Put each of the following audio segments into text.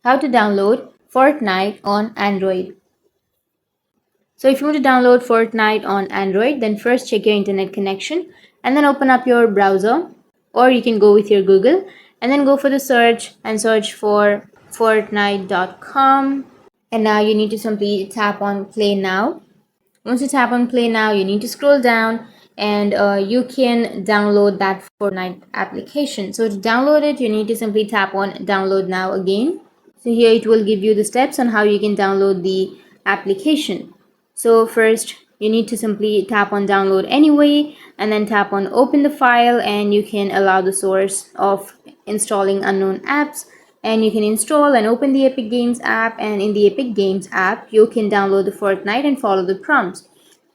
how to download Fortnite on Android. So if you want to download Fortnite on Android, then first check your internet connection and then open up your browser, or you can go with your Google and then go for the search and search for fortnite.com. And now you need to simply tap on play now. Once you tap on play now, you need to scroll down and you can download that Fortnite application. So to download it, you need to simply tap on download now again. So here it will give you the steps on how you can download the application. So first you need to simply tap on download anyway and then tap on open the file, and you can allow the source of installing unknown apps, and you can install and open the Epic Games app, and in the Epic Games app you can download the Fortnite and follow the prompts.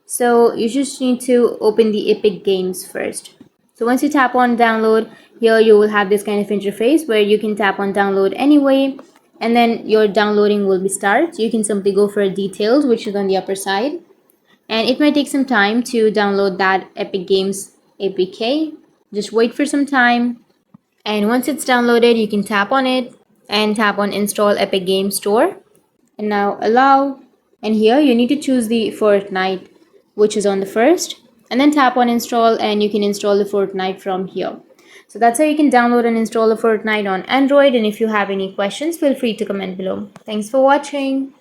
So you just need to open the Epic Games first. So once you tap on download, here you will have this kind of interface where you can tap on download anyway, and then your downloading will be started. You can simply go for details, which is on the upper side, and it might take some time to download that Epic Games APK. Just wait for some time, and once it's downloaded, you can tap on it and tap on install Epic Games Store, and now allow, and here you need to choose the Fortnite, which is on the first, and then tap on install, and you can install the Fortnite from here. So that's how you can download and install the Fortnite on Android. And if you have any questions, feel free to comment below. Thanks for watching.